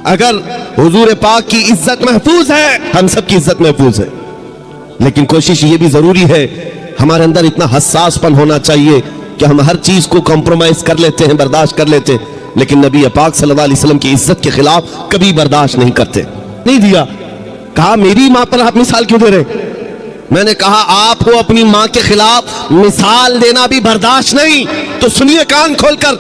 اگر حضور پاک کی عزت محفوظ ہے، ہم سب کی عزت محفوظ ہے، لیکن کوشش یہ بھی ضروری ہے، ہمارے اندر اتنا حساس پن ہونا چاہیے کہ ہم ہر چیز کو کمپرومائز کر لیتے ہیں، برداشت کر لیتے ہیں، لیکن نبی پاک صلی اللہ علیہ وسلم کی عزت کے خلاف کبھی برداشت نہیں کرتے۔ نہیں دیا، کہا میری ماں پر آپ مثال کیوں دے رہے؟ میں نے کہا آپ کو اپنی ماں کے خلاف مثال دینا بھی برداشت نہیں، تو سنیے کان کھول کر،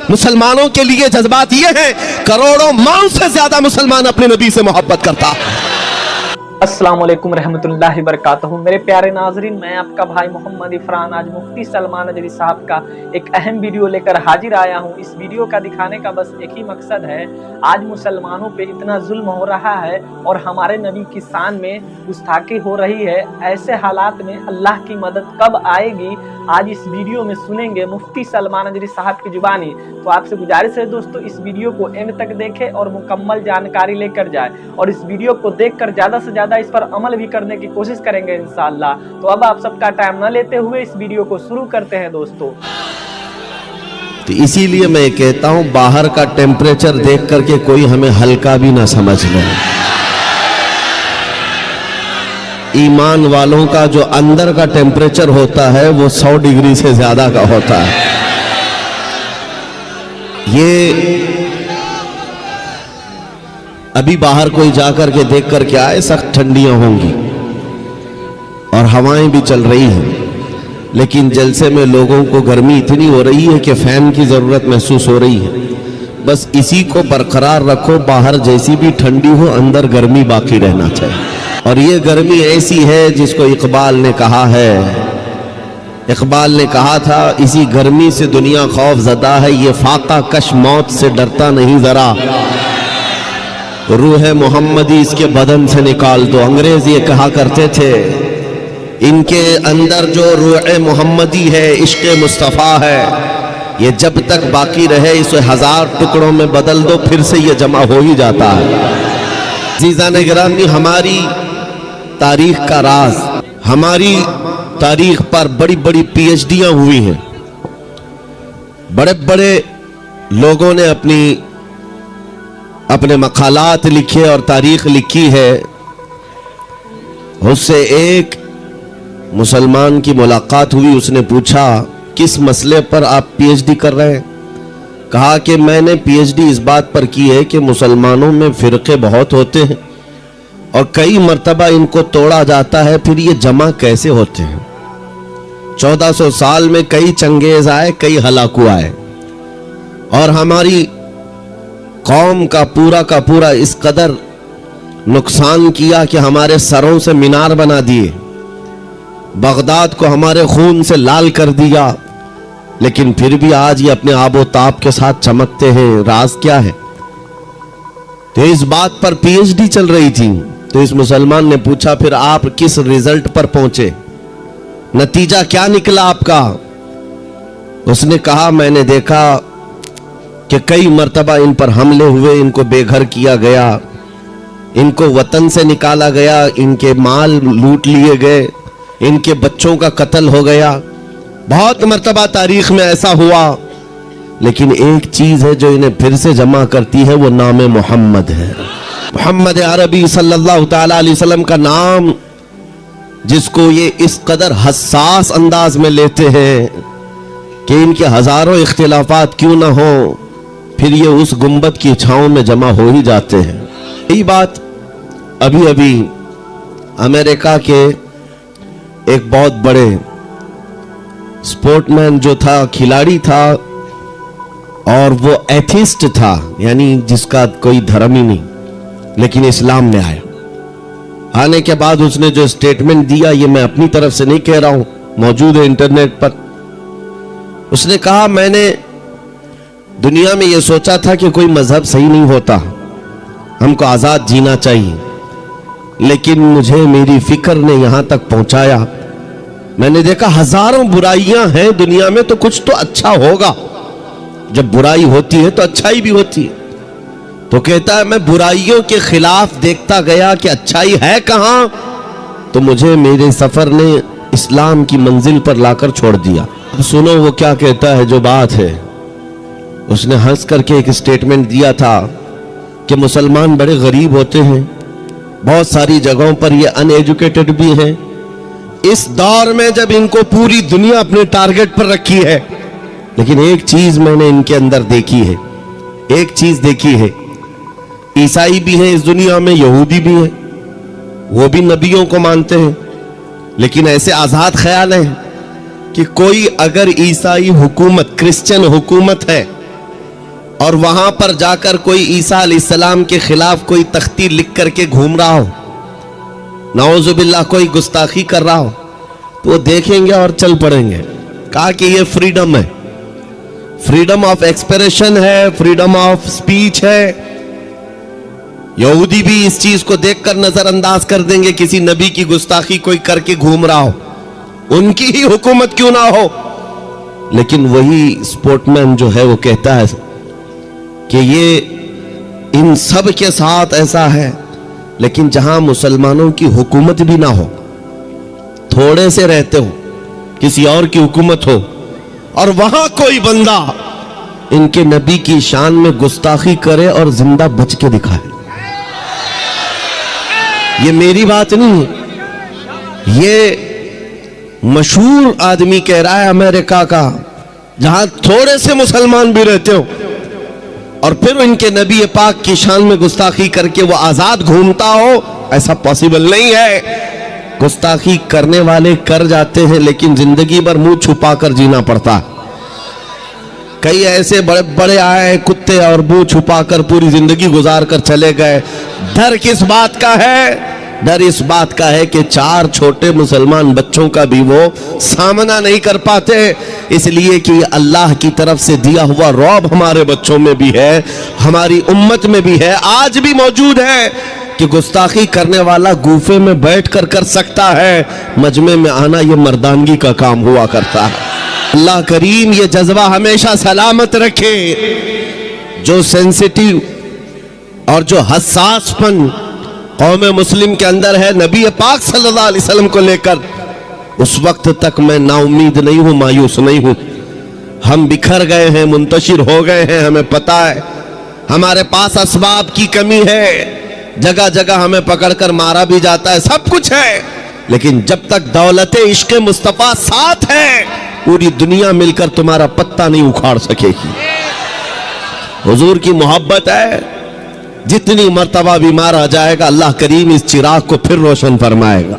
مسلمانوں کے لیے جذبات یہ ہیں، کروڑوں ماں سے زیادہ مسلمان اپنے نبی سے محبت کرتا۔ السلام علیکم رحمۃ اللہ وبرکاتہ۔ میرے پیارے ناظرین، میں آپ کا بھائی محمد عفران آج مفتی سلمان نجری صاحب کا ایک اہم ویڈیو لے کر حاضر آیا ہوں۔ اس ویڈیو کا دکھانے کا بس ایک ہی مقصد ہے، آج مسلمانوں پہ اتنا ظلم ہو رہا ہے اور ہمارے نبی کی شان میں گستاخی ہو رہی ہے، ایسے حالات میں اللہ کی مدد کب آئے گی، آج اس ویڈیو میں سنیں گے مفتی سلمان نجری صاحب کی زبانی۔ تو آپ سے گزارش ہے دوستو، اس ویڈیو کو اینڈ تک دیکھیں اور مکمل جانکاری لے کر جائیں، اور اس ویڈیو کو دیکھ کر زیادہ سے زیادہ اس پر عمل بھی کرنے کی کوشش کریں گے انشاءاللہ۔ تو اب آپ سب کا ٹائم نہ لیتے ہوئے اس ویڈیو کو شروع کرتے ہیں دوستو۔ تو اسی لیے میں کہتا ہوں، باہر کا ٹیمپریچر دیکھ کر کے کوئی ہمیں ہلکا بھی نہ سمجھ لے۔ ایمان والوں کا جو اندر کا ٹیمپریچر ہوتا ہے وہ 100 ڈگری سے زیادہ کا ہوتا ہے۔ یہ ابھی باہر کوئی جا کر کے دیکھ کر کے آئے، سخت ٹھنڈیاں ہوں گی اور ہوائیں بھی چل رہی ہیں، لیکن جلسے میں لوگوں کو گرمی اتنی ہو رہی ہے کہ فین کی ضرورت محسوس ہو رہی ہے۔ بس اسی کو برقرار رکھو، باہر جیسی بھی ٹھنڈی ہو اندر گرمی باقی رہنا چاہیے۔ اور یہ گرمی ایسی ہے جس کو اقبال نے کہا ہے، اقبال نے کہا تھا، اسی گرمی سے دنیا خوف زدہ ہے، یہ فاقہ کش موت سے ڈرتا نہیں ذرا، روح محمدی اس کے بدن سے نکال دو۔ انگریز یہ کہا کرتے تھے، ان کے اندر جو روح محمدی ہے، عشق مصطفیٰ ہے، یہ جب تک باقی رہے اسے 1000 ٹکڑوں میں بدل دو، پھر سے یہ جمع ہو ہی جاتا ہے۔ عزیزان گرامی، ہماری تاریخ کا راز، ہماری تاریخ پر بڑی بڑی پی ایچ ڈیاں ہوئی ہیں، بڑے بڑے لوگوں نے اپنے مقالات لکھے اور تاریخ لکھی ہے۔ اس سے ایک مسلمان کی ملاقات ہوئی، اس نے پوچھا کس مسئلے پر آپ پی ایچ ڈی کر رہے ہیں؟ کہا کہ میں نے پی ایچ ڈی اس بات پر کی ہے کہ مسلمانوں میں فرقے بہت ہوتے ہیں اور کئی مرتبہ ان کو توڑا جاتا ہے، پھر یہ جمع کیسے ہوتے ہیں؟ 1400 سال میں کئی چنگیز آئے، کئی ہلاکو آئے، اور ہماری قوم کا پورا اس قدر نقصان کیا کہ ہمارے سروں سے مینار بنا دیے، بغداد کو ہمارے خون سے لال کر دیا، لیکن پھر بھی آج یہ اپنے آب و تاب کے ساتھ چمکتے ہیں۔ راز کیا ہے؟ تو اس بات پر پی ایچ ڈی چل رہی تھی۔ تو اس مسلمان نے پوچھا، پھر آپ کس ریزلٹ پر پہنچے؟ نتیجہ کیا نکلا آپ کا؟ اس نے کہا، میں نے دیکھا کہ کئی مرتبہ ان پر حملے ہوئے، ان کو بے گھر کیا گیا، ان کو وطن سے نکالا گیا، ان کے مال لوٹ لیے گئے، ان کے بچوں کا قتل ہو گیا، بہت مرتبہ تاریخ میں ایسا ہوا، لیکن ایک چیز ہے جو انہیں پھر سے جمع کرتی ہے، وہ نام محمد ہے۔ محمد عربی صلی اللہ تعالی علیہ وسلم کا نام، جس کو یہ اس قدر حساس انداز میں لیتے ہیں کہ ان کے ہزاروں اختلافات کیوں نہ ہوں، پھر یہ اس گنبد کی چھاؤں میں جمع ہو ہی جاتے ہیں۔ یہی بات ابھی امریکہ کے ایک بہت بڑے سپورٹ مین جو تھا، کھلاڑی تھا، اور وہ ایتھیسٹ تھا، یعنی جس کا کوئی دھرم ہی نہیں، لیکن اسلام میں آیا۔ آنے کے بعد اس نے جو سٹیٹمنٹ دیا، یہ میں اپنی طرف سے نہیں کہہ رہا ہوں، موجود ہے انٹرنیٹ پر۔ اس نے کہا، میں نے دنیا میں یہ سوچا تھا کہ کوئی مذہب صحیح نہیں ہوتا، ہم کو آزاد جینا چاہیے، لیکن مجھے میری فکر نے یہاں تک پہنچایا، میں نے دیکھا ہزاروں برائیاں ہیں دنیا میں، تو کچھ تو اچھا ہوگا، جب برائی ہوتی ہے تو اچھائی بھی ہوتی ہے۔ تو کہتا ہے، میں برائیوں کے خلاف دیکھتا گیا کہ اچھائی ہے کہاں، تو مجھے میرے سفر نے اسلام کی منزل پر لا کر چھوڑ دیا۔ اب سنو وہ کیا کہتا ہے، جو بات ہے۔ اس نے ہنس کر کے ایک سٹیٹمنٹ دیا تھا کہ مسلمان بڑے غریب ہوتے ہیں, بہت ساری جگہوں پر یہ ان ایجوکیٹڈ بھی ہیں. اس دور میں جب ان کو پوری دنیا اپنے ٹارگٹ پر رکھی ہے, لیکن ایک چیز میں نے ان کے اندر دیکھی ہے, ایک چیز دیکھی ہے. عیسائی بھی ہیں اس دنیا میں, یہودی بھی ہیں, وہ بھی نبیوں کو مانتے ہیں, لیکن ایسے آزاد خیال ہیں کہ کوئی اگر عیسائی حکومت, کرسچن حکومت ہے, اور وہاں پر جا کر کوئی عیسیٰ علیہ السلام کے خلاف کوئی تختی لکھ کر کے گھوم رہا ہو, نعوذ باللہ کوئی گستاخی کر رہا ہو, تو وہ دیکھیں گے اور چل پڑیں گے. کہا کہ یہ فریڈم ہے, فریڈم آف ایکسپریشن ہے, فریڈم آف سپیچ ہے. یہودی بھی اس چیز کو دیکھ کر نظر انداز کر دیں گے, کسی نبی کی گستاخی کوئی کر کے گھوم رہا ہو, ان کی ہی حکومت کیوں نہ ہو. لیکن وہی سپورٹ مین جو ہے وہ کہتا ہے کہ یہ ان سب کے ساتھ ایسا ہے, لیکن جہاں مسلمانوں کی حکومت بھی نہ ہو, تھوڑے سے رہتے ہو, کسی اور کی حکومت ہو, اور وہاں کوئی بندہ ان کے نبی کی شان میں گستاخی کرے اور زندہ بچ کے دکھائے. یہ میری بات نہیں ہے, یہ مشہور آدمی کہہ رہا ہے امریکہ کا, جہاں تھوڑے سے مسلمان بھی رہتے ہو اور پھر ان کے نبی پاک کی شان میں گستاخی کر کے وہ آزاد گھومتا ہو. ایسا پاسبل نہیں ہے. گستاخی کرنے والے کر جاتے ہیں, لیکن زندگی بھر منہ چھپا کر جینا پڑتا ہے. کئی ایسے بڑے بڑے آئے کتے اور منہ چھپا کر پوری زندگی گزار کر چلے گئے. ڈر کس بات کا ہے؟ ڈر اس بات کا ہے کہ 4 چھوٹے مسلمان بچوں کا بھی وہ سامنا نہیں کر پاتے, اس لیے کہ اللہ کی طرف سے دیا ہوا رعب ہمارے بچوں میں بھی ہے, ہماری امت میں بھی ہے, آج بھی موجود ہے کہ گستاخی کرنے والا گوفے میں بیٹھ کر سکتا ہے, مجمع میں آنا یہ مردانگی کا کام ہوا کرتا ہے. اللہ کریم یہ جذبہ ہمیشہ سلامت رکھے. جو سینسیٹیو اور جو حساس پن قوم مسلم کے اندر ہے نبی پاک صلی اللہ علیہ وسلم کو لے کر, اس وقت تک میں نا امید نہیں ہوں, مایوس نہیں ہوں. ہم بکھر گئے ہیں, منتشر ہو گئے ہیں, ہمیں پتا ہے ہمارے پاس اسباب کی کمی ہے, جگہ جگہ ہمیں پکڑ کر مارا بھی جاتا ہے, سب کچھ ہے, لیکن جب تک دولت عشق مصطفیٰ ساتھ ہے, پوری دنیا مل کر تمہارا پتہ نہیں اکھاڑ سکے گی. حضور کی محبت ہے, جتنی مرتبہ بھی مارا جائے گا اللہ کریم اس چراغ کو پھر روشن فرمائے گا,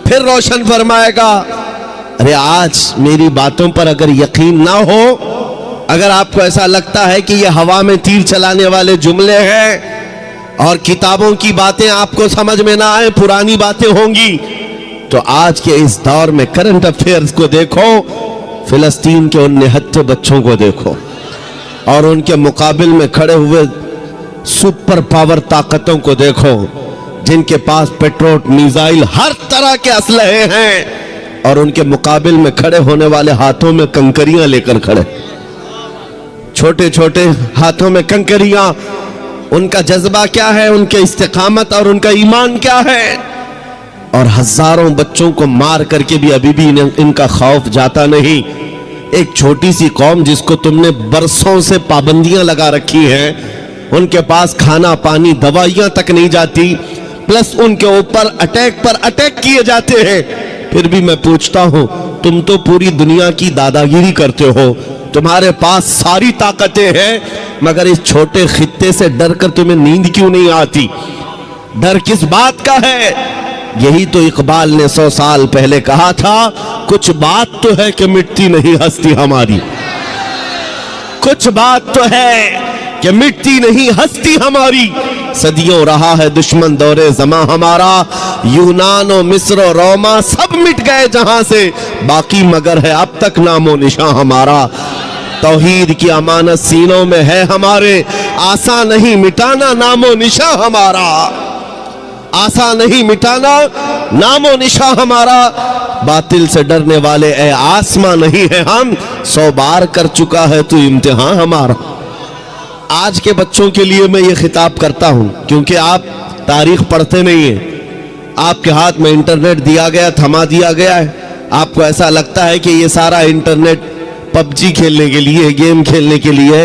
پھر روشن فرمائے گا. ارے آج میری باتوں پر اگر یقین نہ ہو, اگر آپ کو ایسا لگتا ہے کہ یہ ہوا میں تیر چلانے والے جملے ہیں اور کتابوں کی باتیں آپ کو سمجھ میں نہ آئے, پرانی باتیں ہوں گی, تو آج کے اس دور میں کرنٹ افیئرز کو دیکھو, فلسطین کے ان نہتے بچوں کو دیکھو, اور ان کے مقابل میں کھڑے ہوئے سپر پاور طاقتوں کو دیکھو, جن کے پاس پیٹروٹ, میزائل, ہر طرح کے اسلحے ہیں, اور ان کے مقابل میں کھڑے ہونے والے ہاتھوں میں کنکریاں لے کر کھڑے, چھوٹے چھوٹے ہاتھوں میں کنکریاں. ان کا جذبہ کیا ہے, ان کے استقامت اور ان کا ایمان کیا ہے, اور ہزاروں بچوں کو مار کر کے بھی ابھی بھی ان کا خوف جاتا نہیں. ایک چھوٹی سی قوم جس کو تم نے برسوں سے پابندیاں لگا رکھی ہیں, ان کے پاس کھانا پانی دوائیاں تک نہیں جاتی, پلس ان کے اوپر اٹیک پر اٹیک کیے جاتے ہیں. پھر بھی میں پوچھتا ہوں, تم تو پوری دنیا کی داداگیری کرتے ہو, تمہارے پاس ساری طاقتیں ہیں, مگر اس چھوٹے خطے سے ڈر کر تمہیں نیند کیوں نہیں آتی؟ ڈر کس بات کا ہے؟ یہی تو اقبال نے 100 سال پہلے کہا تھا, کچھ بات تو ہے کہ مٹتی نہیں ہستی ہماری, کچھ بات تو ہے کہ مٹتی نہیں ہستی ہماری. صدیوں رہا ہے دشمن دورے زماں ہمارا, یونان و مصر و روما سب مٹ گئے جہاں سے, باقی مگر ہے اب تک نام و نشاں ہمارا. توحید کی امانت سینوں میں ہے ہمارے, آسان نہیں مٹانا نام و نشاں ہمارا, آسان نہیں مٹانا نام و نشاں ہمارا. باطل سے ڈرنے والے اے آسمان نہیں ہے ہم, 100 بار کر چکا ہے تو امتحان ہمارا. آج کے بچوں کے لیے میں یہ خطاب کرتا ہوں, کیونکہ آپ تاریخ پڑھتے نہیں ہیں, آپ کے ہاتھ میں انٹرنیٹ دیا گیا, تھما دیا گیا ہے, آپ کو ایسا لگتا ہے کہ یہ سارا انٹرنیٹ پب جی کھیلنے کے لیے, گیم کھیلنے کے لیے.